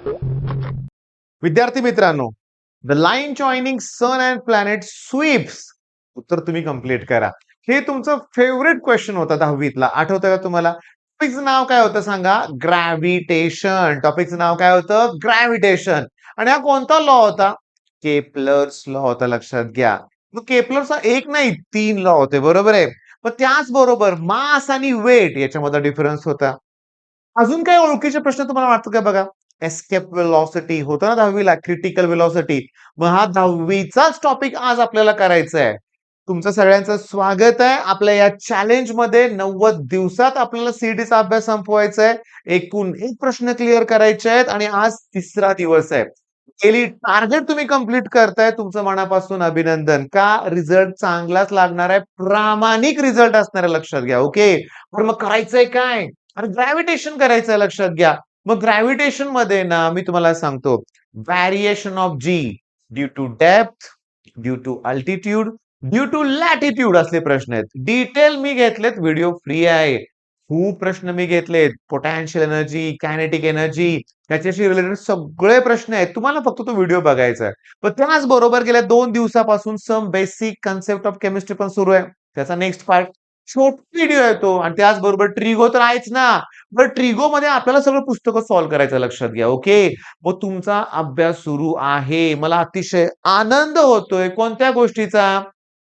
विद्यार्थी मित्रांनो, the line joining sun and planet sweeps उत्तर तुम्ही कंप्लीट करा. हे तुमचं फेवरेट क्वेश्चन होता 10वीतला. आठवतंय का तुम्हाला? टॉपिकचं नाव काय होतं सांगा? ग्रॅव्हिटेशन. टॉपिकचं नाव काय होतं? ग्रॅव्हिटेशन. आणि हा कोणता लॉ होता? केप्लर्स लॉ होता, लक्षात घ्या. मग केप्लरचा एक नाही 3 लॉ होते, बरोबर आहे. पण त्याचबरोबर मास आणि वेट याच्यामध्ये डिफरन्स होता. अजून काही ओळखीचे प्रश्न तुम्हाला वाटतो का बघा? एस्केप वेलॉसिटी होतं ना 10वीला, क्रिटिकल वेलॉसिटी. मग हा 10वीचाच टॉपिक आज आपल्याला करायचा आहे. तुमचं सगळ्यांचं स्वागत आहे. आपल्या या चॅलेंजमध्ये 90 दिवसात आपल्याला सीईटीचा अभ्यास संपवायचा आहे. एकूण एक प्रश्न क्लिअर करायचे आहेत आणि आज तिसरा दिवस आहे. डेली टार्गेट तुम्ही कंप्लीट करताय, तुमचं मनापासून अभिनंदन. का? रिझल्ट चांगलाच लागणार आहे. प्रामाणिक रिझल्ट असणार आहे, लक्षात घ्या. ओके. तर मग करायचंय काय? अरे ग्रॅव्हिटेशन करायचंय, लक्षात घ्या. मग ग्रॅव्हिटेशन मध्ये ना मी तुम्हाला सांगतो, variation of g due to depth, due to altitude, due to latitude असले प्रश्न आहेत. डिटेल मी घेतलेत, व्हिडिओ फ्री आहे. खूप प्रश्न मी घेतलेत. पोटॅन्शियल एनर्जी, कायनेटिक एनर्जी, त्याच्याशी रिलेटेड सगळे प्रश्न आहेत. तुम्हाला फक्त तो व्हिडिओ बघायचा आहे. पण त्याचबरोबर गेल्या 2 दिवसापासून some basic concept of chemistry पण सुरू आहे. त्याचा नेक्स्ट पार्ट छोटा व्हिडिओ येतो आणि त्याचबरोबर ट्रिगो तर आहेच ना. बरं ट्रिगो मध्ये आपल्याला सगळं पुस्तकं सॉल्व्ह करायचं, लक्षात घ्या. ओके. मग तुमचा अभ्यास सुरू आहे. मला अतिशय आनंद होतोय. कोणत्या गोष्टीचा?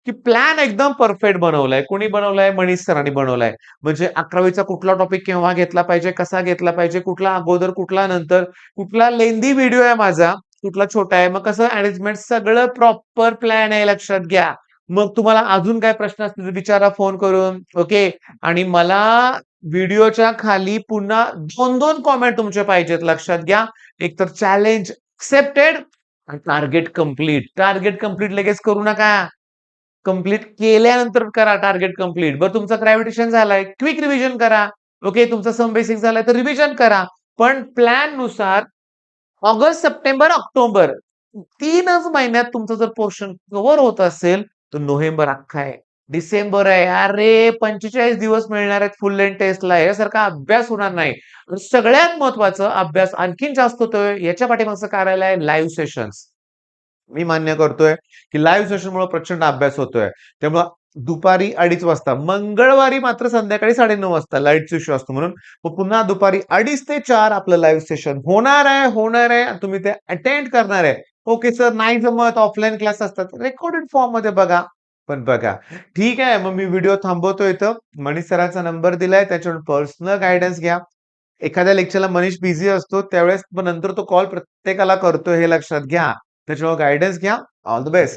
की प्लॅन एकदम परफेक्ट बनवलाय. कोणी बनवलाय? मनीष सरांनी बनवलाय. म्हणजे 11वीचा कुठला टॉपिक केव्हा घेतला पाहिजे, कसा घेतला पाहिजे, कुठला अगोदर, कुठला नंतर, कुठला लेंदी व्हिडिओ आहे माझा, कुठला छोटा आहे, मग कसं अरेंजमेंट, सगळं प्रॉपर प्लॅन आहे, लक्षात घ्या. मग तुम्हाला अजून काय प्रश्न असतील तर विचारा फोन करून. ओके. आणि मला व्हिडिओच्या खाली पुन्हा 2-2 कॉमेंट तुमचे पाहिजेत, लक्षात घ्या. एक तर चॅलेंज एक्सेप्टेड आणि टार्गेट कंप्लीट. टार्गेट कंप्लीट लगेच करू नका. कंप्लीट केल्यानंतर करा टार्गेट कंप्लीट. बरं तुमचा ग्रॅव्हिटेशन झालाय, क्विक रिव्हिजन करा. ओके. तुमचा सम बेसिक झालाय तर रिव्हिजन करा. पण प्लॅन नुसार ऑगस्ट, सप्टेंबर, ऑक्टोबर 3च महिन्यात तुमचं जर पोर्शन कव्हर होत असेल, तर नोव्हेंबर अख्खा आहे. डिसेंबर आहे. अरे 45 दिवस मिळणार आहेत फुल लेंथ टेस्टला. यासारखा अभ्यास होणार नाही. सगळ्यात महत्वाचं, अभ्यास आणखीन जास्त होतोय. याच्या पाठीमागचं कारण आहे लाईव्ह सेशन्स. मी मान्य करतोय, की लाईव्ह सेशनमुळे प्रचंड अभ्यास होतोय. त्यामुळं दुपारी 2:30 वाजता, मंगळवारी मात्र संध्याकाळी 9:30 वाजता लाईटचा इश्यू असतो म्हणून. मग पुन्हा दुपारी 2:30 ते 4 आपलं लाईव्ह सेशन होणार आहे, होणार आहे. आणि तुम्ही ते अटेंड करणार आहे. ओके सर, नाही जमत, ऑफलाईन क्लास असतात. रेकॉर्डेड फॉर्ममध्ये बघा. पण बघा. ठीक आहे, मग मी व्हिडिओ थांबवतो इथं. मनीष सरांचा नंबर दिलाय, त्याच्यावर पर्सनल गाईडन्स घ्या. एखाद्या लेक्चरला मनीष बिझी असतो, त्यावेळेस मग नंतर तो कॉल प्रत्येकाला करतो, हे लक्षात घ्या. त्याच्यामुळे गाईडन्स घ्या. All the best.